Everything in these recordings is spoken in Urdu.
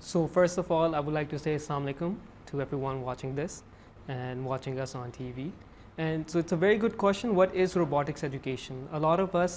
So first of all, I would like to say Assalamu alaikum to everyone watching this and watching us on TV. And so it's a very good question. What is robotics education? A lot of us,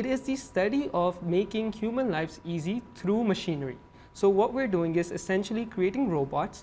It is the study of making human lives easy through machinery. So what we're doing is essentially creating robots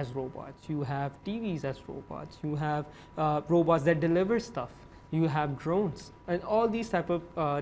as robots, you have TVs as robots, you have robots that deliver stuff, you have drones, and all these type of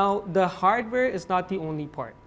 Now the hardware is not the only part.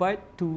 but to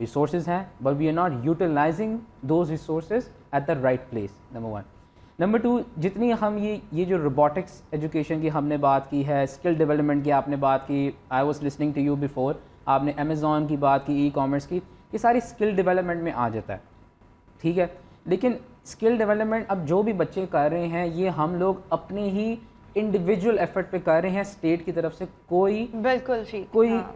resources ہیں but we are not utilising those resources at the right place. Number 1. Number 2, جتنی ہم یہ جو روبوٹکس ایجوکیشن کی ہم نے بات کی ہے, اسکل ڈیولپمنٹ کی آپ نے بات کی, I was listening to you before, آپ نے امیزون کی بات کی, ای کامرس کی, یہ ساری اسکل ڈیولپمنٹ میں آ جاتا ہے, ٹھیک ہے. لیکن اسکل ڈیولپمنٹ اب جو بھی بچے کر رہے ہیں یہ ہم لوگ اپنے ہی انڈیویجول ایفرٹ پہ کر رہے ہیں, اسٹیٹ کی طرف سے کوئی بالکل ٹھیک,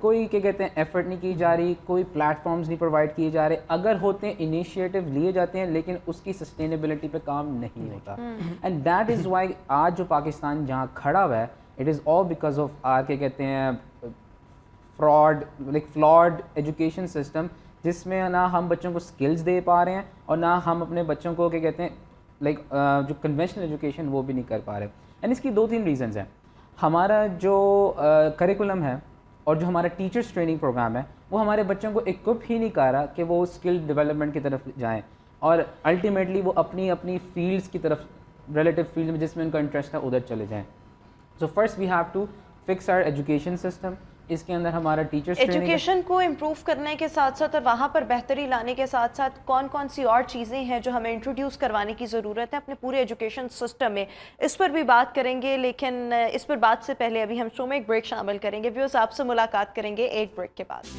کوئی کیا کہتے ہیں ایفرٹ نہیں کی جا رہی, کوئی پلیٹ فارمز نہیں پرووائڈ کیے جا رہے. اگر ہوتے ہیں انیشیٹو لیے جاتے ہیں لیکن اس کی سسٹینیبلٹی پہ کام نہیں ہوتا. اینڈ دیٹ از وائی آج جو پاکستان جہاں کھڑا ہوا ہے it is all because of کیا کہتے ہیں فلاڈ ایجوکیشن سسٹم, جس میں نہ ہم بچوں کو اسکلز دے پا رہے ہیں اور نہ ہم اپنے بچوں کو کیا کہتے ہیں جو کنونشنل ایجوکیشن وہ بھی نہیں کر پا رہے. اینڈ اس کی 2-3 ریزنز ہیں. ہمارا جو کریکولم ہے اور جو ہمارا ٹیچرس ٹریننگ پروگرام ہے وہ ہمارے بچوں کو اکوپ ہی نہیں کر رہا کہ وہ اسکل ڈیولپمنٹ کی طرف جائیں اور الٹیمیٹلی وہ اپنی فیلڈس کی طرف, ریلیٹیو فیلڈ میں جس میں ان کا انٹرسٹ ہے ادھر چلے جائیں. So first we have to fix our education system. اس کے اندر ہمارا ٹیچرس ایجوکیشن کو امپروو کرنے کے ساتھ ساتھ اور وہاں پر بہتری لانے کے ساتھ ساتھ کون کون سی اور چیزیں ہیں جو ہمیں انٹروڈیوس کروانے کی ضرورت ہے اپنے پورے ایجوکیشن سسٹم میں, اس پر بھی بات کریں گے. لیکن اس پر بات سے پہلے ابھی ہم شو میں ایک بریک شامل کریں گے. ویورز آپ سے ملاقات کریں گے ایک بریک کے بعد.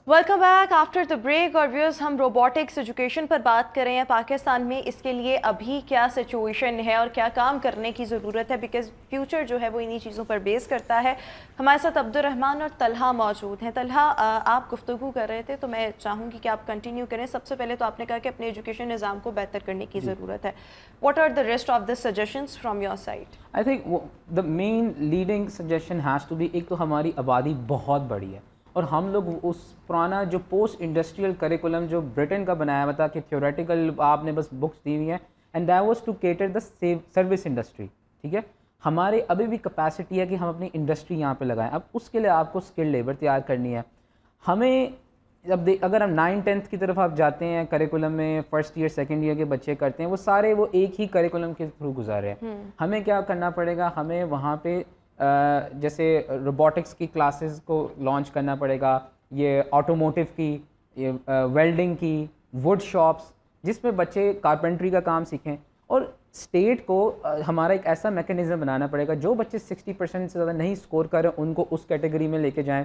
Welcome back after the break. اور ویورز ہم روبوٹکس ایجوکیشن پر بات کر رہے ہیں. پاکستان میں اس کے لیے ابھی کیا سچویشن ہے اور کیا کام کرنے کی ضرورت ہے, بیکاز فیوچر جو ہے وہ انہی چیزوں پر بیس کرتا ہے. ہمارے ساتھ عبدالرحمان اور طلحہ موجود ہیں. طلحہ, آپ گفتگو کر رہے تھے تو میں چاہوں گی کہ آپ کنٹینیو کریں. سب سے پہلے تو آپ نے کہا کہ اپنے ایجوکیشن نظام کو بہتر کرنے کی ضرورت ہے. What are the rest of the suggestions from your side? I think the main leading suggestion has to be, ایک تو ہماری آبادی بہت بڑی ہے اور ہم لوگ اس پرانا جو پوسٹ انڈسٹریل کریکولم جو برٹن کا بنایا ہوا تھا کہ تھیوریٹیکل آپ نے بس بکس دی ہوئی ہیں, and that was to cater the service industry, ٹھیک ہے. ہمارے ابھی بھی کیپیسٹی ہے کہ ہم اپنی انڈسٹری یہاں پہ لگائیں. اب اس کے لیے آپ کو اسکل لیبر تیار کرنی ہے. ہمیں اب اگر ہم 9th-10th کی طرف آپ جاتے ہیں کریکولم میں, فرسٹ ایئر سیکنڈ ایئر کے بچے کرتے ہیں, وہ سارے وہ ایک ہی کریکولم کے تھرو گزارے ہیں. ہمیں کیا کرنا پڑے گا, ہمیں وہاں پہ جیسے روبوٹکس کی کلاسز کو لانچ کرنا پڑے گا, یہ آٹوموٹیو کی, یہ ویلڈنگ کی, ووڈ شاپس, جس میں بچے کارپینٹری کا کام سیکھیں. اور اسٹیٹ کو ہمارا ایک ایسا میکینزم بنانا پڑے گا, جو بچے 60% سے زیادہ نہیں اسکور کر رہے ہیں ان کو اس کیٹیگری میں لے کے جائیں.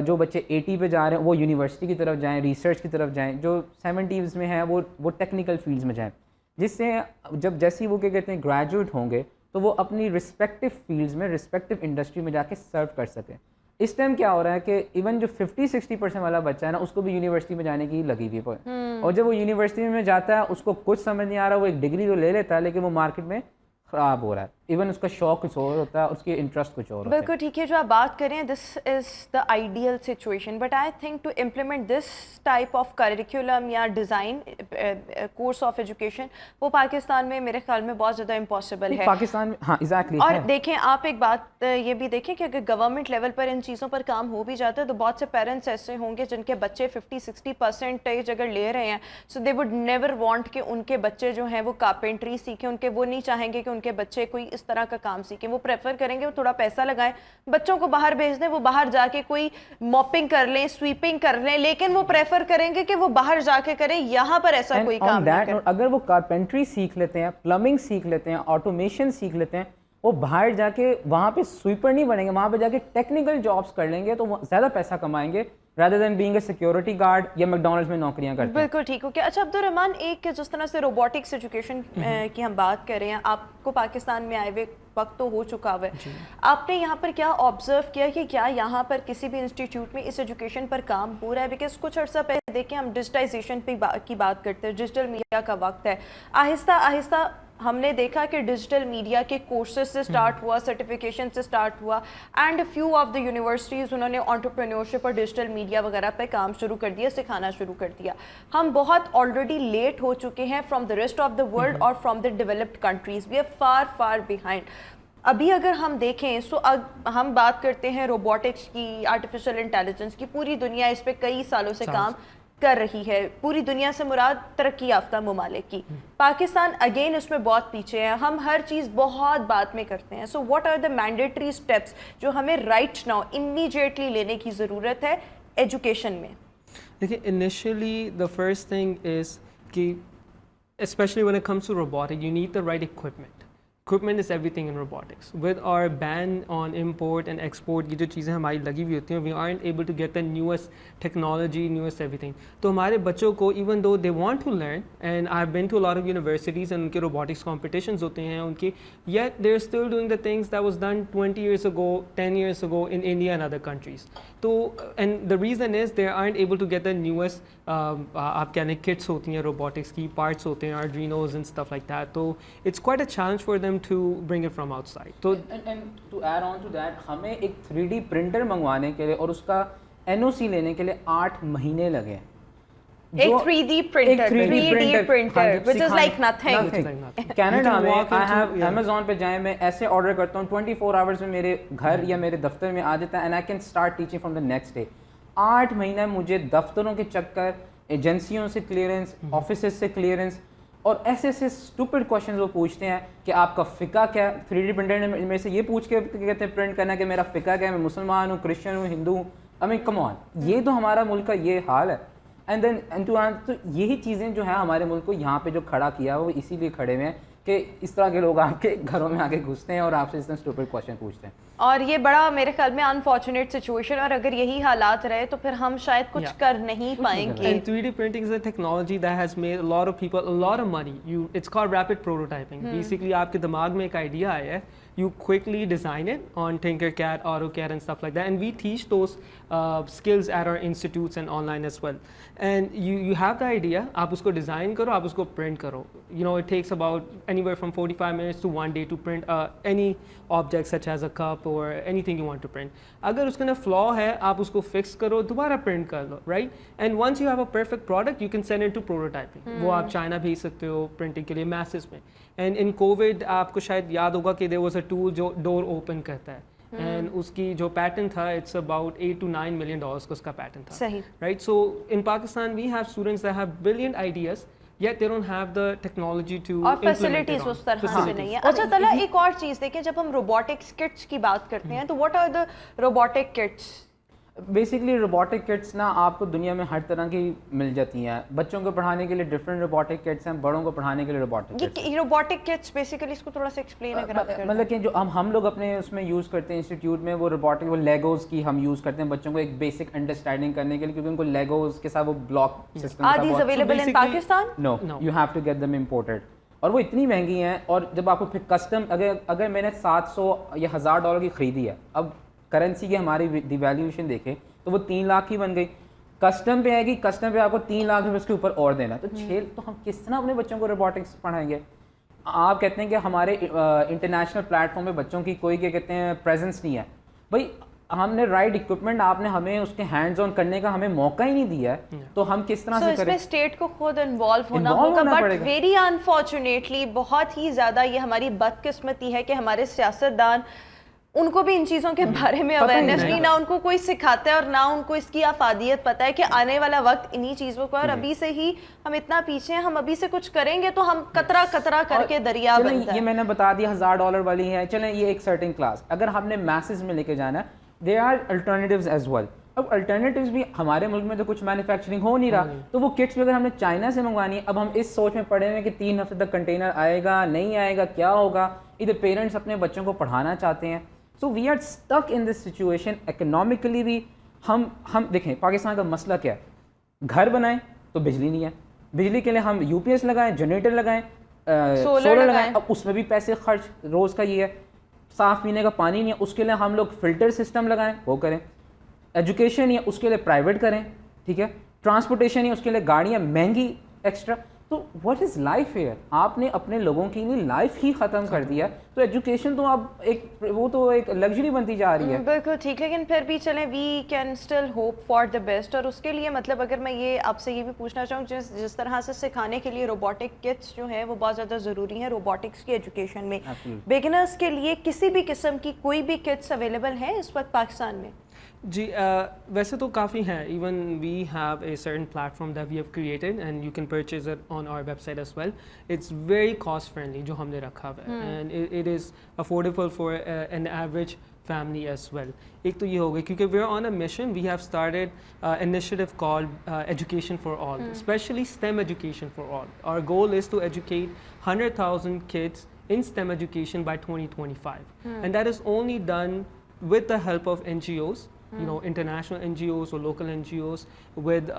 جو بچے 80 پہ جا رہے ہیں وہ یونیورسٹی کی طرف جائیں, ریسرچ کی طرف جائیں. جو 70s میں ہیں وہ ٹیکنیکل فیلڈز میں جائیں, جس سے جیسی وہ کیا کہتے ہیں گریجویٹ ہوں گے تو وہ اپنی رسپیکٹو فیلڈز میں, رسپیکٹو انڈسٹری میں جا کے سرو کر سکیں. اس ٹائم کیا ہو رہا ہے کہ ایون جو 50-60% والا بچہ ہے نا, اس کو بھی یونیورسٹی میں جانے کی لگی ہوئی ہے, اور جب وہ یونیورسٹی میں جاتا ہے اس کو کچھ سمجھ نہیں آ رہا, وہ ایک ڈگری تو لے لیتا ہے لیکن وہ مارکیٹ میں خراب ہو رہا ہے. ایون اس کا شوق کچھ اور ہوتا ہے, اس کے انٹرسٹ کچھ اور ہوتا ہے. بالکل ٹھیک ہے جو آپ بات کر رہے ہیں, this is the ideal situation, but I think to implement this type of curriculum یا ڈیزائن کورس آف ایجوکیشن وہ پاکستان میں میرے خیال میں بہت زیادہ امپاسبل ہے. پاکستان میں ہاں ایگزیکٹلی. اور دیکھیں آپ ایک بات یہ بھی دیکھیں کہ اگر گورنمنٹ لیول پر ان چیزوں پر کام ہو بھی جاتا ہے تو بہت سے پیرنٹس ایسے ہوں گے جن کے بچے 50-60% اگر لے رہے ہیں, سو دے وڈ نیور وانٹ کہ ان کے بچے جو ہیں وہ کارپینٹری سیکھیں. ان کے وہ نہیں چاہیں گے کہ ان کے بچے کوئی اس طرح کا کام سیکھیں. وہ پریفر کریں گے وہ تھوڑا پیسہ لگائیں, بچوں کو باہر بھیج دیں, وہ باہر جا کے کوئی موپنگ کر لیں, سویپنگ کر لیں, لیکن وہ پریفر کریں گے کہ وہ باہر جا کے کریں, یہاں پر ایسا کوئی کام نہیں کریں. اگر وہ کارپینٹری سیکھ لیتے ہیں, پلمبنگ سیکھ لیتے ہیں, آٹومیشن سیکھ لیتے ہیں, وہ باہر جا کے وہاں پہ سویپر نہیں بنیں گے, وہاں پہ جا کے ٹیکنیکل جابس کر لیں گے تو وہ زیادہ پیسہ کمائیں گے rather than being a security guard یا میکڈونلڈس میں نوکریاں کرتے ہیں. بالکل ٹھیک ہو. اچھا عبدالرحمان, ایک جس طرح سے روبوٹکس ایجوکیشن کی ہم بات کر رہے ہیں, آپ کو پاکستان میں آئے ہوئے وقت تو ہو چکا ہے, آپ نے یہاں پر کیا آبزرو کیا کہ کیا یہاں پر کسی بھی انسٹیٹیوٹ میں اس ایجوکیشن پر کام ہو رہا ہے؟ بیکاز کچھ عرصہ پہلے دیکھیں ہم ڈیجیٹائزیشن کی بات کرتے ہیں, ڈیجیٹل میڈیا کا وقت ہے, آہستہ آہستہ ہم نے دیکھا کہ ڈیجیٹل میڈیا کے کورسز سے سٹارٹ ہوا, سرٹیفیکیشن سے سٹارٹ ہوا, and few of the universities انہوں نے انٹرپرینیورشپ اور ڈیجیٹل میڈیا وغیرہ پہ کام شروع کر دیا, سکھانا شروع کر دیا. ہم بہت آلریڈی لیٹ ہو چکے ہیں from the rest of the world اور from the developed countries. We are far far behind. ابھی اگر ہم دیکھیں سو ہم بات کرتے ہیں روبوٹکس کی, آرٹیفیشل انٹیلیجنس کی, پوری دنیا اس پہ کئی سالوں سے کام کر رہی ہے پوری دنیا سے مراد ترقی یافتہ ممالک کی. پاکستان اگین اس میں بہت پیچھے ہے, ہم ہر چیز بہت بعد میں کرتے ہیں. So what are the mandatory steps جو ہمیں رائٹ ناؤ امیجیٹلی لینے کی ضرورت ہے ایجوکیشن میں؟ دیکھیے initially the first thing is کہ especially when it comes to robotic, you need the right equipment. Equipment is everything in robotics. With our ban on import and export, یہ جو چیزیں ہماری لگی ہوئی ہوتی ہیں, we aren't able to get the newest technology, newest everything. تو ہمارے بچوں کو even though they want to learn, and I've been to a lot of universities and ان کے robotics competitions ہوتے ہیں ان کے, yet they're still doing the things that was done 20 years ago, 10 years ago in India and other countries. تو and the reason is they aren't able to get the newest آپ کہنے کٹس ہوتی ہیں روبوٹکس کی, پارٹس ہوتے ہیں Arduinos and stuff like that. تو it's quite a challenge for them to bring it from outside. تو and to add on to that, ہمیں ایک 3D پرنٹر منگوانے کے لیے اور اس کا NOC لینے کے لیے 8 مہینے لگے. ایک 3D printer which is like nothing. Canada میں Amazon پہ جائیں, میں ایسے آرڈر کرتا ہوں 24 hours میں میرے گھر یا میرے دفتر میں آ جاتا ہے, and I can start teaching from the next day. 8 مہینہ مجھے دفتروں کے چکر, ایجنسیوں سے کلیئرنس, آفیسز سے کلیئرنس, اور ایسے ایسے اسٹوپڈ کوشچنز وہ پوچھتے ہیں کہ آپ کا فقہ کیا. 3D پرنٹر نے میرے سے یہ پوچھ کے کہتے ہیں پرنٹ کرنا کہ میرا فقہ کیا ہے, میں مسلمان ہوں, کرسچن ہوں, ہندو ہوں. I mean come on, یہ تو ہمارا ملک کا یہ حال ہے. اینڈ دین تو یہی چیزیں جو ہیں ہمارے ملک کو یہاں پہ جو کھڑا کیا وہ اسی لیے کھڑے ہوئے ہیں کہ اس طرح کے لوگ آپ کے گھروں میں آگے گھستے ہیں اور آپ سے اس طرح اسٹوپڈ کویشچن پوچھتے ہیں. اور یہ بڑا میرے خیال میں انفارچونیٹ سچویشن, اور اگر یہی حالات رہے تو پھر ہم شاید کچھ کر نہیں پائیں گے. And 3D printing is a technology that has made a lot of people a lot of money. It's called rapid prototyping. Basically آپ کے دماغ میں ایک آئیڈیا آیا ہے, you quickly design it on Tinkercad, AutoCAD and stuff like that, and we teach those skills at our institutes and online as well. And you have the idea, آپ اس کو ڈیزائن کرو, آپ اس کو پرنٹ کرو. You know, it takes about anywhere from 45 minutes to 1 day to print any object such as a cup or anything you want to print. اگر اس کے اندر فلا ہے آپ اس کو فکس کرو, دوبارہ پرنٹ کر لو, right? And once you have a perfect product, you can send it to prototyping. وہ آپ چائنا بھیج سکتے ہو پرنٹنگ کے لیے میسز میں. اینڈ ان کووڈ آپ کو شاید یاد ہوگا کہ there was a tool جو ڈور اوپن کرتا ہے, اینڈ اس کی جو پیٹرن تھا اٹس اباؤٹ $8 to $9 million کا اس کا پیٹرن تھا. صحیح, right. So in Pakistan we have students that have brilliant ideas yet they don't have the technology to اور فیسلٹیز اس طرح سے نہیں ہے. اچھا طلع, ایک اور چیز دیکھیں, جب ہم روبوٹکس کٹس کی بات کرتے ہیں تو what are the robotic kits? Basically robotic kits نا آپ کو دنیا میں ہر طرح کی مل جاتی ہیں. بچوں کو پڑھانے کے لیے ڈفرینٹ روبوٹک کٹس ہیں, بڑوں کو پڑھانے کے لیے روبوٹک کٹس. یہ روبوٹک کٹس بیسیکلی اس کو تھوڑا سا ایکسپلین اگر آپ کریں. مطلب کہ جو ہم لوگ اپنے اس میں یوز کرتے ہیں انسٹیٹیوٹ میں, وہ روبوٹک, وہ لیگوز کی ہم یوز کرتے ہیں بچوں کو ایک بیسک انڈرسٹینڈنگ کرنے کے لیے, کیونکہ ان کو لیگوز کے ساتھ وہ block system are these available in Pakistan? No, you have to get them imported, اور وہ اتنی مہنگی ہیں. اور جب آپ کو پھر کسٹم, اگر میں نے $700 یا $1000 کی خریدی ہے, اب کرنسی کی ہماری ڈیویلیویشن دیکھیں تو وہ 3 لاکھ کی بن گئی. کسٹم پہ آئے گی, کسٹم پہ آپ کو 3 لاکھ روپے اس کے اوپر اور دینا. تو تو ہم کس طرح اپنے بچوں کو روبوٹکس پڑھائیں گے؟ آپ کہتے ہیں کہ ہمارے انٹرنیشنل پلیٹ فارم پہ بچوں کی کوئی کیا کہتے ہیں پریزنس نہیں ہے. بھائی ہم نے رائٹ اکوپمنٹ, آپ نے ہمیں اس کے ہینڈز آن کرنے کا ہمیں موقع ہی نہیں دیا ہے, تو ہم کس طرح سے کریں؟ اس میں اسٹیٹ کو خود انوالو ہونا ہوگا. بٹ ویری انفارچونیٹلی بہت ہی زیادہ یہ ہماری بدقسمتی ہے کہ ہمارے سیاستدان, ان کو بھی ان چیزوں کے بارے میں اویئرنیس نہیں, نہ ان کو کوئی سکھاتا ہے اور نہ ان کو اس کی افادیت پتہ ہے کہ آنے والا وقت انہی چیزوں کا, اور ابھی سے ہی ہم اتنا پیچھے ہیں. ہم ابھی سے کچھ کریں گے تو ہم قطرہ قطرہ کر کے دریا بنتا ہے. یہ میں نے بتا دیا $1000 والی ہے, چلیں یہ ایک سرٹن کلاس, اگر ہم نے میسز میں لے کے جانا ہے, they are alternatives as well. اب الٹرنیٹیوز بھی ہمارے ملک میں تو کچھ مینوفیکچرنگ ہو نہیں رہا, تو وہ کٹس بھی اگر ہم نے چائنا سے منگوانی ہے, اب ہم اس سوچ میں پڑے ہوئے کہ 3 ہفتے تک کنٹینر آئے گا نہیں آئے گا, کیا ہوگا. ادھر پیرنٹس اپنے بچوں کو پڑھانا چاہتے ہیں. So we are stuck in this situation. Economically بھی ہم دیکھیں پاکستان کا مسئلہ کیا ہے, گھر بنائیں تو بجلی نہیں ہے, بجلی کے لیے ہم UPS لگائیں, جنریٹر لگائیں, سولر لگائیں, اب اس میں بھی پیسے خرچ روز کا یہ ہے. صاف پینے کا پانی نہیں ہے, اس کے لیے ہم لوگ فلٹر سسٹم لگائیں, وہ کریں. ایجوکیشن نہیں ہے, اس کے لیے پرائیویٹ کریں, ٹھیک ہے. ٹرانسپورٹیشن نہیں ہے, اس کے لیے گاڑیاں مہنگی ایکسٹرا. تو واٹ از لائف ہیئر؟ آپ نے اپنے لوگوں کی لیے لائف ہی ختم کر دیا. تو ایجوکیشن تو اب وہ تو ایک لگژری بنتی جا رہی ہے. بالکل ٹھیک, لیکن پھر بھی چلیں we can still hope for the best. اور اس کے لیے مطلب اگر میں یہ آپ سے یہ بھی پوچھنا چاہوں, جس طرح سے سکھانے کے لیے روبوٹک کٹس جو ہیں وہ بہت زیادہ ضروری ہیں روبوٹکس کی ایجوکیشن میں, بگنرس کے لیے کسی بھی قسم کی کوئی بھی کٹس اویلیبل ہیں اس وقت پاکستان میں؟ جی ویسے تو کافی ہیں. Even we have a certain platform that we have created and you can purchase it on our website as well. It's very cost friendly جو ہم نے رکھا ہوا ہے, and it is affordable for an average family as well. ایک تو یہ ہو گئی کیونکہ we are on a mission. We have started initiative called education for all, especially STEM education for all. Our goal is to educate 100,000 kids in STEM education by 2025, and that is only done with the help of NGOs, you know, international NGOs or local NGOs, with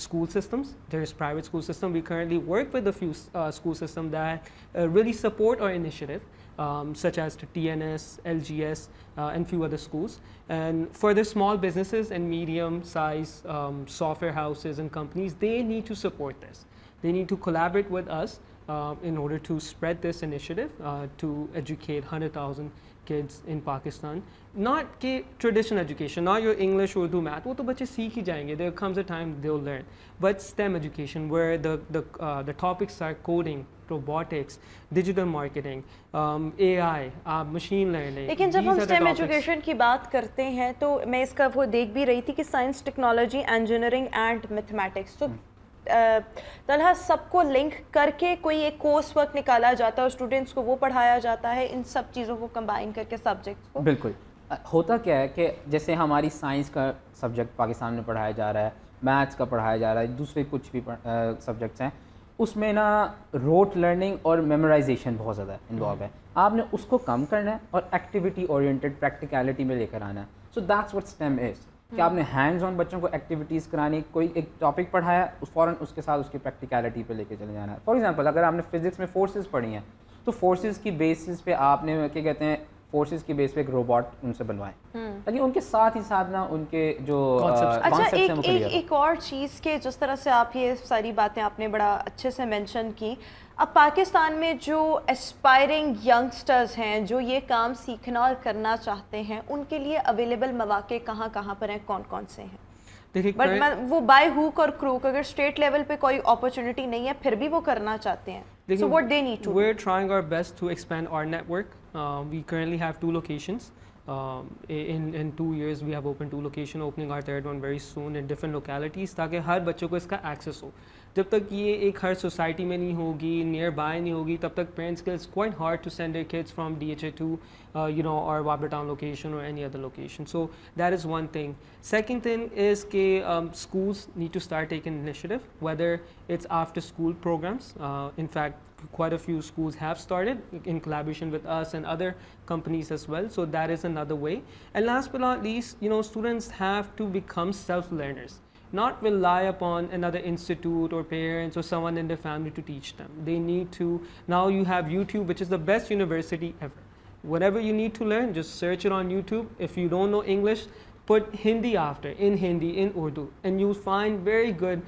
school systems. There is private school system. We currently work with a few school systems that really support our initiative, such as to TNS, LGS, and few other schools. And for the small businesses and medium size software houses and companies, they need to support this. They need to collaborate with us in order to spread this initiative to educate 100,000 kids in Pakistan. Not traditional education, not your English, Urdu, math, وہ تو بچے سیکھ ہی جائیں گے. There comes a time they'll learn. But STEM education, where the topics are coding, robotics, digital marketing, AI, machine learning. لیکن جب ہم STEM ایجوکیشن کی بات کرتے ہیں تو میں اس کا وہ دیکھ بھی رہی تھی کہ science, technology, engineering and mathematics, تو طلحہ سب کو لنک کر کے کوئی ایک کورس ورک نکالا جاتا ہے اور اسٹوڈنٹس کو وہ پڑھایا جاتا ہے, ان سب چیزوں کو کمبائن کر کے سبجیکٹس کو. بالکل. ہوتا کیا ہے کہ جیسے ہماری سائنس کا سبجیکٹ پاکستان میں پڑھایا جا رہا ہے, میتھس کا پڑھایا جا رہا ہے, دوسرے کچھ بھی سبجیکٹس ہیں, اس میں نا روٹ لرننگ اور میمورائزیشن بہت زیادہ انوالو ہے. آپ نے اس کو کم کرنا ہے اور ایکٹیویٹی اورینٹیڈ پریکٹیکلٹی میں لے کر آنا ہے. سو دیٹس واٹ STEM از, کہ آپ نے ہینڈز آن بچوں کو ایکٹیویٹیز کرانی, کوئی ایک ٹاپک پڑھایا فوراً اس کے ساتھ اس کی پریکٹیکلٹی پہ لے کے چلے جانا ہے. فار ایگزامپل اگر آپ نے فزکس میں فورسز پڑھی ہیں تو فورسز کی بیسس پہ آپ نے کیا کہتے ہیں فورسز کی بیس پہ ایک روبوٹ ان سے بنوائیں تاکہ ان کے ساتھ ہی ساتھ نا ان کے جو اچھا ایک اور چیز کہ جس طرح سے آپ یہ ساری باتیں آپ نے بڑا اچھے سے مینشن کی, اب پاکستان میں جو اسپائرنگ ینگسٹرز ہیں جو یہ کام سیکھنا اور کرنا چاہتے ہیں, ان کے لیے اویلیبل مواقع کہاں کہاں پر ہیں, کون کون سے ہیں؟ بٹ وہ بائی ہوک اور کروک, اگر اسٹیٹ لیول پہ کوئی اپرچونٹی نہیں ہے پھر بھی وہ کرنا چاہتے ہیں, so what they need to do? We're trying our best to expand our network. We currently have 2 locations. In 2 years we have opened 2 locations, opening our third one very soon in different localities, تاکہ ہر بچوں کو اس کا ایکسیس ہو. جب تک یہ ایک ہر سوسائٹی میں نہیں ہوگی, نیئر بائی نہیں ہوگی, تب تک پیرنٹس کے it's quite hard to send their kids from DHA to or Wabra Town location or any other location. So that is one thing. Second thing is کہ schools need to start taking initiative, whether it's after school programs. In fact quite a few schools have started in collaboration with us and other companies as well, so that is another way. And last but not least, students have to become self-learners, not rely upon another institute or parents or someone in their family to teach them. They need to, now you have YouTube, which is the best university ever. Whatever you need to learn, just search it on YouTube. If you don't know English, put Hindi after, in Hindi, in Urdu, and you'll find very good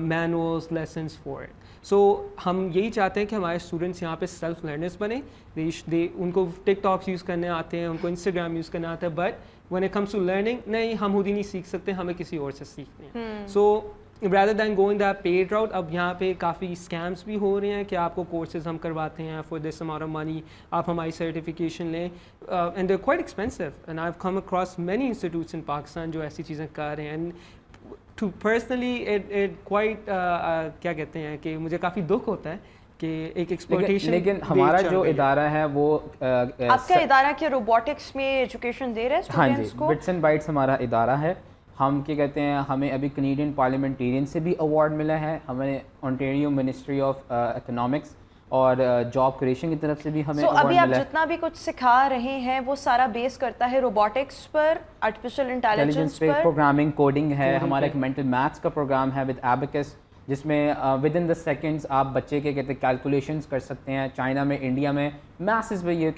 manuals, lessons for it. سو ہم یہی چاہتے ہیں کہ ہمارے اسٹوڈنٹس یہاں پہ سیلف لرنرس بنیں. ان کو ٹک ٹاکس یوز کرنے آتے ہیں, ان کو انسٹاگرام یوز کرنا آتا ہے, but when it comes to learning نہیں, ہم خود ہی نہیں سیکھ سکتے, ہمیں کسی اور سے سیکھنے ہیں. سو rather than going that paid route, اب یہاں پہ کافی اسکیمس بھی ہو رہے ہیں کہ آپ کو کورسز ہم کرواتے ہیں for this amount of money, آپ ہماری سرٹیفکیشن لیں, and they're quite expensive, and I've come across many institutes in Pakistan جو ایسی چیزیں کر رہے ہیں. To personally it quite کیا کہتے ہیں کہ مجھے کافی دکھ ہوتا ہے کہ ایک ایکسپلوٹیشن. لیکن ہمارا جو ادارہ ہے وہ آپ کا ادارہ کیا روبوٹکس میں ایجوکیشن دے رہا ہے اسٹوڈنٹس کو؟ بٹس اینڈ بائٹس ہمارا ادارہ ہے. ہم کیا کہتے ہیں, ہمیں ابھی کینیڈین پارلیمنٹیرین سے بھی ایوارڈ ملا ہے, ہمیں اونٹیریو منسٹری آف اکنامکس اور جاب کریشن کی طرف سے بھی ہمیں ایوارڈ ملا ہے. ابھی آپ جتنا بھی کچھ سکھا رہے ہیں وہ سارا بیس کرتا ہے روبوٹکس پر, آرٹیفیشیل انٹیلیجنس پر, پروگرامنگ, کوڈنگ ہے. ہمارا ایک مینٹل میتھس کا پروگرام ہے ود ایبیکس, جس میں ود ان دا سیکنڈس آپ بچے کے کہتے ہیں کیلکولیشنس کر سکتے ہیں. چائنا میں, انڈیا میں میسز میں یہ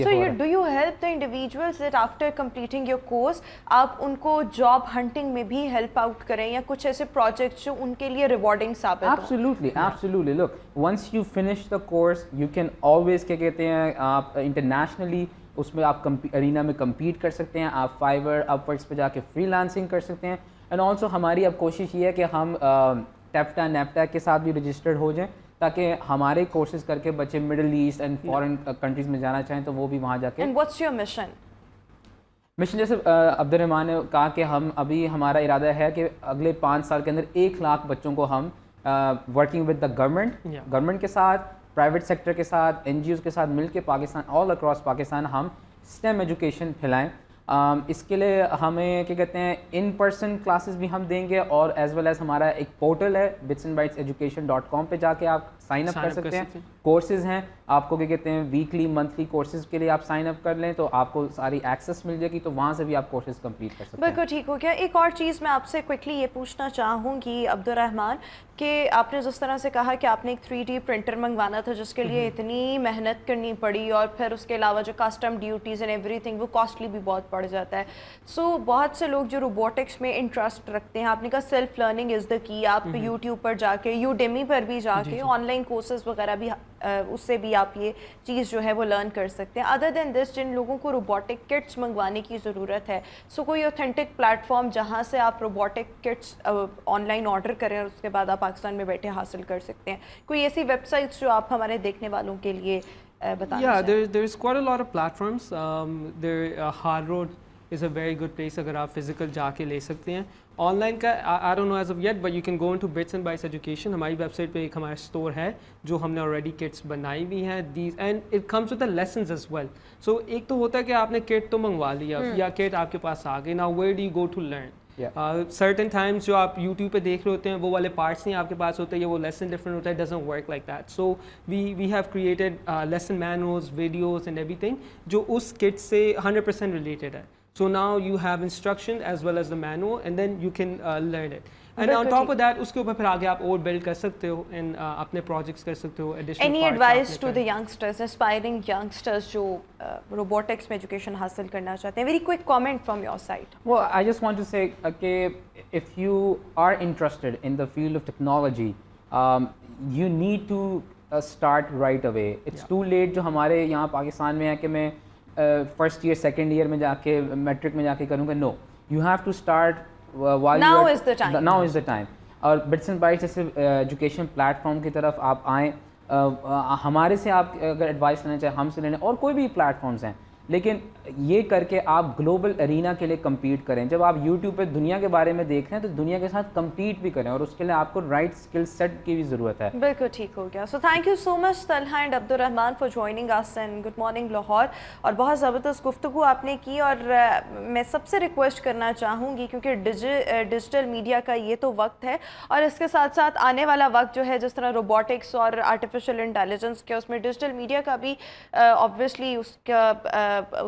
So do you help the individuals that after completing your course آپ ان کو جاب ہنٹنگ میں بھی ہیلپ آؤٹ کریں یا کچھ ایسے پروجیکٹس جو ان کے لیے ریوارڈنگ ثابت ہوں؟ Absolutely. Look, once you finish the course, you can always کیا کہتے ہیں آپ انٹرنیشنلی اس میں آپ ارینا میں کمپیٹ کر سکتے ہیں. آپ فائیور, اپ ورکس پہ جا کے فری لانسنگ کر سکتے ہیں. اینڈ آلسو ہماری اب کوشش یہ ہے کہ ہم ٹیفٹا نیفٹا کے ساتھ بھی رجسٹرڈ ہو جائیں تاکہ ہمارے کورسز کر کے بچے Middle East and foreign countries میں جانا چاہیں تو وہ بھی وہاں جا کے. And what's your mission? Mission جیسے عبد الرحمان نے کہا کہ ہم ابھی ہمارا ارادہ ہے کہ اگلے 5 سال کے اندر 1 لاکھ بچوں کو ہم ورکنگ ود دا گورنمنٹ کے ساتھ، پرائیویٹ سیکٹر کے ساتھ، این جی اوز کے ساتھ مل کے پاکستان آل اکراس پاکستان ہم STEM ایجوکیشن پھیلائیں. اس کے لیے ہمیں کیا کہتے ہیں ان پرسن کلاسز بھی ہم دیں گے، اور ایز ویل ایز ہمارا ایک پورٹل ہے bitsandbyteseducation.com پہ جا کے آپ سائن اپ کر سکتے ہیں. کورسز ہیں آپ کو کیا کہتے ہیں ویکلی منتھلی کورسز کے لیے آپ سائن اپ کر لیں تو آپ کو ساری ایکسیس مل جائے گی، تو وہاں سے بھی آپ کورسز کمپلیٹ کر سکتے ہیں. بالکل ٹھیک ہو گیا. ایک اور چیز میں آپ سے کوئکلی یہ پوچھنا چاہوں گی عبد الرحمان کہ آپ نے جس طرح سے کہا کہ آپ نے ایک 3D پرنٹر منگوانا تھا جس کے لیے اتنی محنت کرنی پڑی، اور پھر اس کے علاوہ جو custom duties and every thing وہ کاسٹلی بھی بہت پڑ جاتا ہے. سو بہت سے لوگ جو روبوٹکس میں انٹرسٹ رکھتے ہیں، آپ نے کہا سیلف لرننگ از دا کی، آپ یوٹیوب پر جا کے یوڈیمی پر بھی جا کے آن لائن کورسز وغیرہ بھی اس سے بھی آپ یہ چیز جو ہے وہ لرن کر سکتے ہیں. ادر دین دس جن لوگوں کو روبوٹک کٹس منگوانے کی ضرورت ہے، سو کوئی اوتھینٹک پلیٹ فارم جہاں سے آپ robotic kits online order کریں اور اس کے بعد آپ پاکستان میں بیٹھے حاصل کر سکتے ہیں، کوئی ایسی ویب سائٹس جو آپ ہمارے دیکھنے والوں کے لیے بتانا Yeah, چاہیں؟ there's quite a lot of platforms. Hard Road is a very good place اگر آپ فزیکل جا کے لے سکتے ہیں. آن لائن کا I don't know as of yet, but you can go into Bits and Bytes Education. ہماری ویب سائٹ پہ ایک ہمارا اسٹور ہے جو ہم نے already kits بنائی بھی ہیں. And it comes with the lessons as well. So ایک تو ہوتا ہے کہ آپ نے kit تو منگوا لیا یا kit آپ کے پاس آ گئی. Now where do you go to learn? Certain times جو آپ یوٹیوب پہ دیکھ رہے ہوتے ہیں وہ والے پارٹس نہیں آپ کے پاس ہوتے، یا وہ لیسن ڈفرینٹ ہوتا ہے. It doesn't work like that. So we have created lesson manuals, videos and everything جو اس kit سے 100% related ہے. So now you have instruction as well as the manual and then you can learn it. And on top of that اس کے اوپر پھر آگے آپ اور بلڈ کر سکتے ہو and اپنے پروجیکٹس کر سکتے ہو. Any advice to the youngsters, aspiring youngsters جو robotics میں ایجوکیشن حاصل کرنا چاہتے ہیں? Very quick comment from your side. Well, I just want to say کہ if you are interested in the field of technology, you need to start right away. It's too late جو ہمارے یہاں پاکستان میں ہے کہ میں فرسٹ ایئر سیکنڈ ایئر میں جا کے میٹرک میں جا کے کروں گا. No, you have to start Now is the time. Now is the time. اور بٹس اینڈ بائٹس جیسے ایجوکیشن پلیٹ فارم کی طرف آپ آئیں. ہمارے سے آپ اگر ایڈوائس لینا چاہیں ہم سے لینے، اور کوئی بھی پلیٹ فارمز ہیں، لیکن یہ کر کے آپ گلوبل ارینا کے لیے کمپیٹ کریں. جب آپ یوٹیوب پہ دنیا کے بارے میں دیکھ رہے ہیں تو دنیا کے ساتھ کمپیٹ بھی کریں، اور اس کے لیے آپ کو رائٹ اسکل سیٹ کی بھی ضرورت ہے. بالکل ٹھیک ہو گیا. So thank you so much Talha and Abdul Rahman for joining us and good morning Lahore. اور بہت زبردست گفتگو آپ نے کی، اور میں سب سے ریکویسٹ کرنا چاہوں گی کیونکہ ڈیجیٹل میڈیا کا یہ تو وقت ہے، اور اس کے ساتھ ساتھ آنے والا وقت جو ہے جس طرح روبوٹکس اور آرٹیفیشیل انٹیلیجنس کے اس میں ڈیجیٹل میڈیا کا بھی آبویسلی اس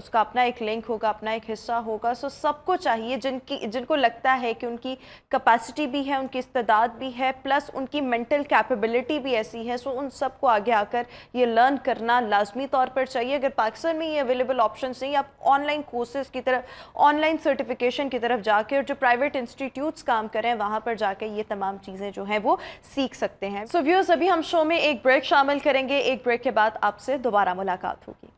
کا اپنا ایک لنک ہوگا، اپنا ایک حصہ ہوگا. سو سب کو چاہیے جن کو لگتا ہے کہ ان کی کیپیسٹی بھی ہے، ان کی استعداد بھی ہے، پلس ان کی مینٹل کیپیبلٹی بھی ایسی ہے، سو ان سب کو آگے آ کر یہ لرن کرنا لازمی طور پر چاہیے. اگر پاکستان میں یہ اویلیبل آپشنس نہیں، آپ آن لائن کورسز کی طرف، آن لائن سرٹیفکیشن کی طرف جا کے، اور جو پرائیویٹ انسٹیٹیوٹس کام کریں وہاں پر جا کے یہ تمام چیزیں جو ہیں وہ سیکھ سکتے ہیں. سو ویورز، ابھی ہم شو میں ایک بریک شامل کریں گے. ایک بریک کے بعد آپ سے دوبارہ ملاقات ہوگی.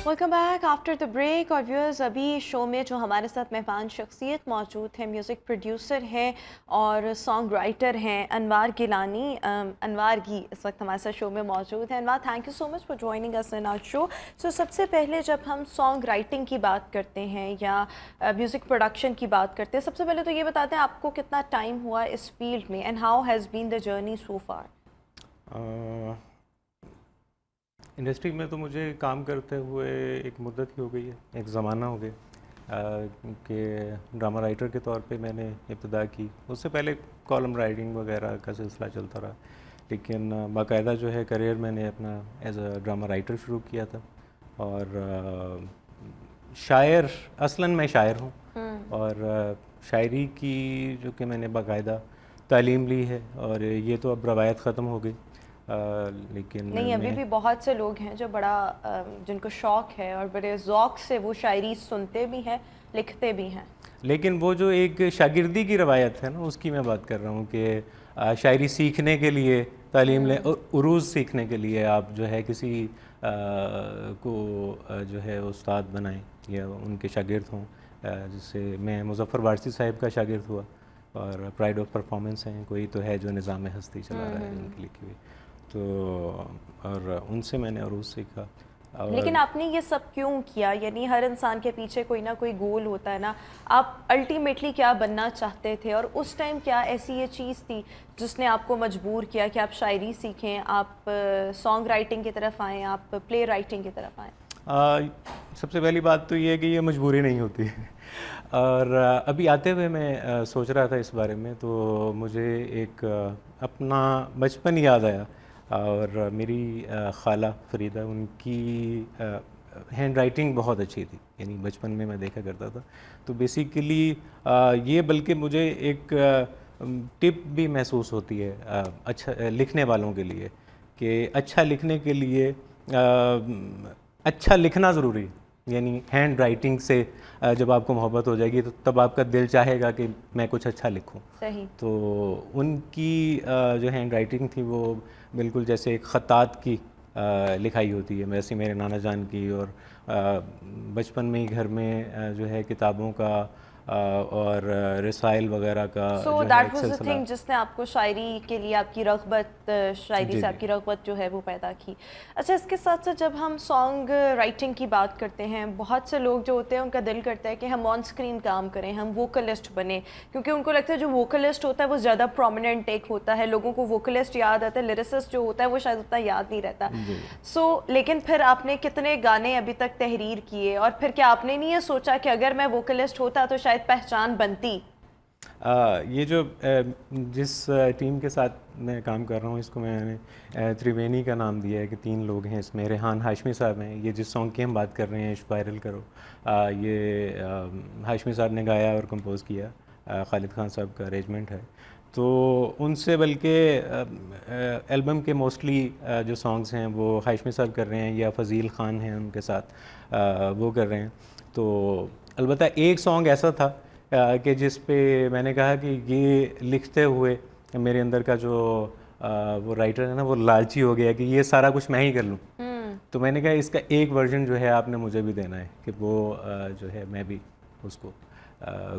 Welcome back after the break. اور ویورز، ابھی شو میں جو ہمارے ساتھ مہمان شخصیت موجود ہیں، میوزک پروڈیوسر ہیں اور سانگ رائٹر ہیں انوار گیلانی، انوار گی اس وقت ہمارے ساتھ شو میں موجود ہیں. Anwar, thank you so much for joining us in our show. سو سب سے پہلے جب ہم سانگ رائٹنگ کی بات کرتے ہیں یا میوزک پروڈکشن کی بات کرتے ہیں، سب سے پہلے تو یہ بتاتے ہیں آپ کو کتنا ٹائم ہوا اس فیلڈ میں، and how has been the journey so for? Industry میں تو مجھے کام کرتے ہوئے ایک مدت ہی ہو گئی ہے، ایک زمانہ ہو گیا کہ ڈرامہ رائٹر کے طور پہ میں نے ابتدا کی. اس سے پہلے کالم رائٹنگ وغیرہ کا سلسلہ چلتا رہا، لیکن باقاعدہ جو ہے کریئر میں نے اپنا ایز اے ڈرامہ رائٹر شروع کیا تھا. اور شاعر، اصلاً میں شاعر ہوں، اور شاعری کی جو کہ میں نے باقاعدہ تعلیم لی ہے، اور یہ تو اب روایت ختم ہو گئی. لیکن نہیں، ابھی بھی بہت سے لوگ ہیں جو بڑا جن کو شوق ہے اور بڑے ذوق سے وہ شاعری سنتے بھی ہیں، لکھتے بھی ہیں. لیکن وہ جو ایک شاگردی کی روایت ہے نا، اس کی میں بات کر رہا ہوں کہ شاعری سیکھنے کے لیے، تعلیم لیں، عروض سیکھنے کے لیے آپ جو ہے کسی کو جو ہے استاد بنائیں یا ان کے شاگرد ہوں. جس سے میں مظفر وارثی صاحب کا شاگرد ہوا، اور پرائڈ آف پرفارمنس ہیں، کوئی تو ہے جو نظام ہستی چلا رہا ہے ان کی لکھی ہوئی، تو اور ان سے میں نے عروض سیکھا. لیکن آپ نے یہ سب کیوں کیا؟ یعنی ہر انسان کے پیچھے کوئی نہ کوئی گول ہوتا ہے نا. آپ الٹیمیٹلی کیا بننا چاہتے تھے اور اس ٹائم کیا ایسی یہ چیز تھی جس نے آپ کو مجبور کیا کہ آپ شاعری سیکھیں, آپ سانگ رائٹنگ کی طرف آئیں, آپ پلے رائٹنگ کی طرف آئیں؟ سب سے پہلی بات تو یہ ہے کہ یہ مجبوری نہیں ہوتی اور ابھی آتے ہوئے میں سوچ رہا تھا اس بارے میں, تو مجھے ایک اپنا بچپن یاد آیا. اور میری خالہ فریدہ, ان کی ہینڈ رائٹنگ بہت اچھی تھی, یعنی بچپن میں دیکھا کرتا تھا. تو بیسیکلی یہ بلکہ مجھے ایک ٹپ بھی محسوس ہوتی ہے اچھا لکھنے والوں کے لیے, کہ اچھا لکھنے کے لیے اچھا لکھنا ضروری ہے. یعنی ہینڈ رائٹنگ سے جب آپ کو محبت ہو جائے گی تو تب آپ کا دل چاہے گا کہ میں کچھ اچھا لکھوں. صحیح. تو ان کی جو ہینڈ رائٹنگ تھی وہ بالکل جیسے ایک خطاط کی لکھائی ہوتی ہے, ویسے میرے نانا جان کی. اور بچپن میں ہی گھر میں جو ہے کتابوں کا اور رسائل وغیرہ کا so that was the thing جس نے آپ کو شاعری کے لیے آپ کی رغبت, شاعری سے آپ کی رغبت جو ہے وہ پیدا کی. اچھا, اس کے ساتھ ساتھ جب ہم سانگ رائٹنگ کی بات کرتے ہیں, بہت سے لوگ جو ہوتے ہیں ان کا دل کرتا ہے کہ ہم آن اسکرین کام کریں, ہم ووکلسٹ بنیں, کیونکہ ان کو لگتا ہے جو ووکلسٹ ہوتا ہے وہ زیادہ پرومیننٹ ایک ہوتا ہے. لوگوں کو ووکلسٹ یاد آتا ہے, لیریسسٹ جو ہوتا ہے وہ شاید اتنا یاد نہیں رہتا. سو لیکن پھر آپ نے کتنے گانے ابھی تک تحریر کیے, اور پھر کیا آپ نے نہیں یہ سوچا کہ اگر میں ووکلسٹ ہوتا تو شاید پہچان بنتی؟ یہ جو جس ٹیم کے ساتھ میں کام کر رہا ہوں اس کو میں نے تریوینی کا نام دیا ہے, کہ 3 لوگ ہیں اس میں. ریحان ہاشمی صاحب ہیں, یہ جس سانگ کی ہم بات کر رہے ہیں عشق وائرل کرو, یہ ہاشمی صاحب نے گایا اور کمپوز کیا, خالد خان صاحب کا ارینجمنٹ ہے. تو ان سے بلکہ البم کے موسٹلی جو سانگز ہیں وہ ہاشمی صاحب کر رہے ہیں, یا فضیل خان ہیں ان کے ساتھ وہ کر رہے ہیں. تو البتہ ایک سانگ ایسا تھا کہ جس پہ میں نے کہا کہ یہ لکھتے ہوئے میرے اندر کا جو وہ رائٹر ہے نا وہ لالچی ہو گیا کہ یہ سارا کچھ میں ہی کر لوں. تو میں نے کہا اس کا ایک ورژن جو ہے آپ نے مجھے بھی دینا ہے, کہ وہ جو ہے میں بھی اس کو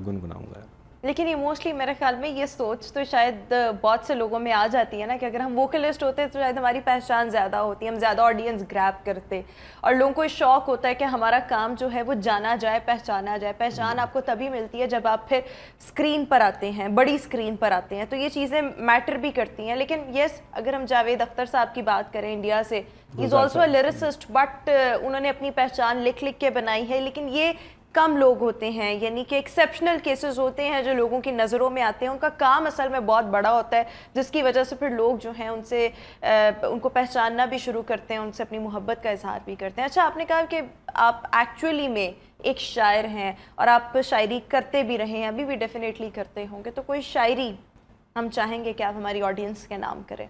گنگناؤں گا. لیکن ایموشنلی میرے خیال میں یہ سوچ تو شاید بہت سے لوگوں میں آ جاتی ہے نا کہ اگر ہم ووکلسٹ ہوتے تو شاید ہماری پہچان زیادہ ہوتی, ہم زیادہ آڈینس گریب کرتے, اور لوگوں کو شوق ہوتا ہے کہ ہمارا کام جو ہے وہ جانا جائے, پہچانا جائے. پہچان آپ کو تبھی ملتی ہے جب آپ پھر اسکرین پر آتے ہیں, بڑی اسکرین پر آتے ہیں, تو یہ چیزیں میٹر بھی کرتی ہیں. لیکن یس, اگر ہم جاوید اختر صاحب کی بات کریں انڈیا سے, ہی از آلسو اے لیریسسٹ, بٹ انہوں نے اپنی پہچان لکھ لکھ کے بنائی ہے. لیکن یہ کم لوگ ہوتے ہیں, یعنی کہ ایکسیپشنل کیسز ہوتے ہیں جو لوگوں کی نظروں میں آتے ہیں. ان کا کام اصل میں بہت بڑا ہوتا ہے, جس کی وجہ سے پھر لوگ جو ہیں ان کو پہچاننا بھی شروع کرتے ہیں, ان سے اپنی محبت کا اظہار بھی کرتے ہیں. اچھا, آپ نے کہا کہ آپ ایکچولی میں ایک شاعر ہیں اور آپ شاعری کرتے بھی رہے ہیں, ابھی بھی ڈیفینیٹلی کرتے ہوں گے, تو کوئی شاعری ہم چاہیں گے کہ آپ ہماری آڈینس کے نام کریں.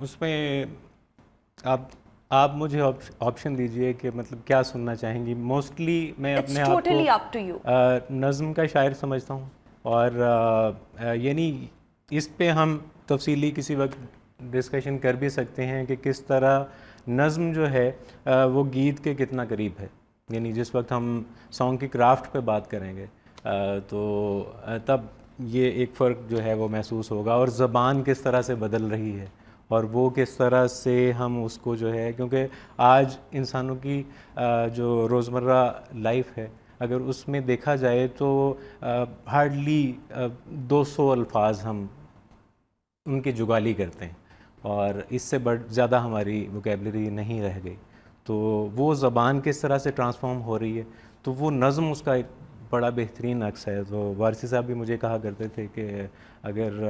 اس میں آپ مجھے آپشن دیجئے کہ مطلب کیا سننا چاہیں گی. موسٹلی میں اپنے آپ کو نظم کا شاعر سمجھتا ہوں, اور یعنی اس پہ ہم تفصیلی کسی وقت ڈسکشن کر بھی سکتے ہیں کہ کس طرح نظم جو ہے وہ گیت کے کتنا قریب ہے. یعنی جس وقت ہم سانگ کی کرافٹ پہ بات کریں گے تو تب یہ ایک فرق جو ہے وہ محسوس ہوگا, اور زبان کس طرح سے بدل رہی ہے, اور وہ کس طرح سے ہم اس کو جو ہے, کیونکہ آج انسانوں کی جو روزمرہ لائف ہے اگر اس میں دیکھا جائے تو ہارڈلی 200 الفاظ ہم ان کی جگالی کرتے ہیں, اور اس سے زیادہ ہماری ووکیبلری نہیں رہ گئی. تو وہ زبان کس طرح سے ٹرانسفارم ہو رہی ہے, تو وہ نظم اس کا ایک بڑا بہترین عکس ہے. تو وارثی صاحب بھی مجھے کہا کرتے تھے کہ اگر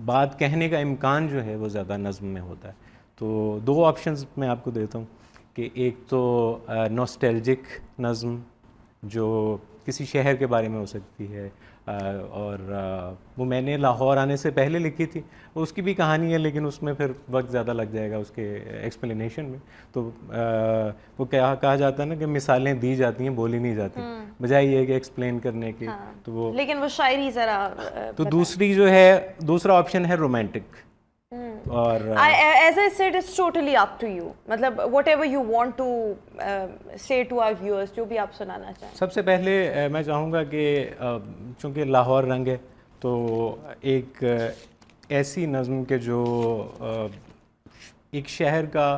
بات کہنے کا امکان جو ہے وہ زیادہ نظم میں ہوتا ہے. تو 2 آپشنز میں آپ کو دیتا ہوں, کہ ایک تو نوسٹیلجک نظم جو کسی شہر کے بارے میں ہو سکتی ہے, اور وہ میں نے لاہور آنے سے پہلے لکھی تھی. اس کی بھی کہانی ہے لیکن اس میں پھر وقت زیادہ لگ جائے گا اس کے ایکسپلینیشن میں. تو وہ کہا جاتا ہے نا کہ مثالیں دی جاتی ہیں, بولی نہیں جاتی, بجائے یہ کہ ایکسپلین کرنے کے. تو وہ لیکن وہ شاعری ذرا تو دوسری جو ہے, دوسرا آپشن ہے رومانٹک. اور as I said, it's totally up to you. مطلب whatever you want to say to our viewers, جو بھی آپ سنانا چاہیں. سب سے پہلے میں چاہوں گا کہ چونکہ لاہور رنگ ہے تو ایک ایسی نظم کے جو ایک شہر کا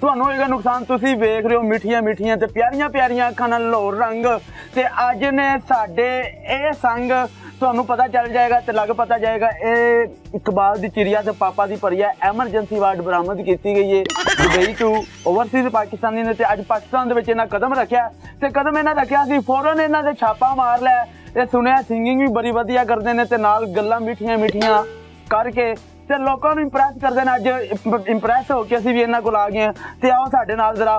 ਤੁਹਾਨੂੰ ਹੋਏਗਾ ਨੁਕਸਾਨ। ਤੁਸੀਂ ਵੇਖ ਰਹੇ ਹੋ ਮਿੱਠੀਆਂ ਮਿੱਠੀਆਂ ਤੇ ਪਿਆਰੀਆਂ ਪਿਆਰੀਆਂ ਅੱਖਾਂ ਨਾਲ ਲਾਹੌਰ ਰੰਗ, ਤੇ ਅੱਜ ਨੇ ਸਾਡੇ ਇਹ ਸੰਗ ਤੁਹਾਨੂੰ ਪਤਾ ਚੱਲ ਜਾਏਗਾ ਤੇ ਲੱਗ ਪਤਾ ਜਾਏਗਾ ਇਹ ਇਕਬਾਲ ਦੀ ਚਿੜੀਆ ਤੇ ਪਾਪਾ ਦੀ ਪਰੀਆ ਐਮਰਜੈਂਸੀ ਵਾਰਡ ਬਰਾਮਦ ਕੀਤੀ ਗਈ ਹੈ ਦੁਬਈ ਤੋਂ ਓਵਰਸੀਜ਼ ਪਾਕਿਸਤਾਨੀ ਨੇ, ਤੇ ਅੱਜ ਪਾਕਿਸਤਾਨ ਦੇ ਵਿੱਚ ਇਹਨਾਂ ਕਦਮ ਰੱਖਿਆ, ਤੇ ਕਦਮ ਇਹਨਾਂ ਰੱਖਿਆ ਸੀ ਫੌਰਨ ਇਹਨਾਂ ਦੇ ਛਾਪਾ ਮਾਰ ਲਿਆ। ਇਹ ਸੁਣਿਆ ਸਿੰਗਿੰਗ ਵੀ ਬੜੀ ਵਧੀਆ ਕਰਦੇ ਨੇ ਤੇ ਨਾਲ ਗੱਲਾਂ ਮਿੱਠੀਆਂ ਮਿੱਠੀਆਂ ਕਰਕੇ ਤੇ ਲੋਕਾਂ ਨੂੰ ਇੰਪ੍ਰੈਸ ਕਰਦੇ ਨੇ। ਅੱਜ ਇੰਪ੍ਰੈਸ ਹੋ ਕੇ ਅਸੀਂ ਵੀ ਇਹਨਾਂ ਕੋਲ ਆ ਗਏ ਹਾਂ, ਤੇ ਆਓ ਸਾਡੇ ਨਾਲ ਜ਼ਰਾ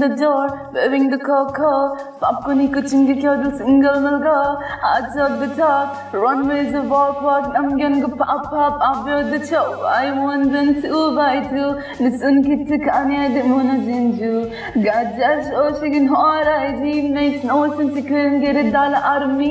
the door, bearing the cocoa, popcorn kuching kya dil single milga, hearts up the top, runways of walk, I'm gonna go pop, I'll build the show, I want them 2 by 2, listen kitty kanya demona jinju, got just ocean hard ID, makes no sense you couldn't get a dollar out of me.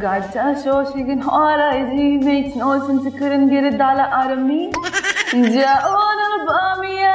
Gotcha, so she can hard ID, makes no sense you couldn't get a dollar out of me. Jaona bamiya,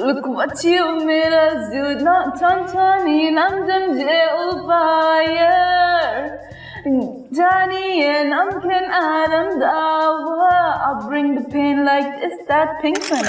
Look what you made us do, not Tantani, London jail fire. Johnny and Ken Adam Dawa, I'll bring the pain like this, that pink one.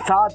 7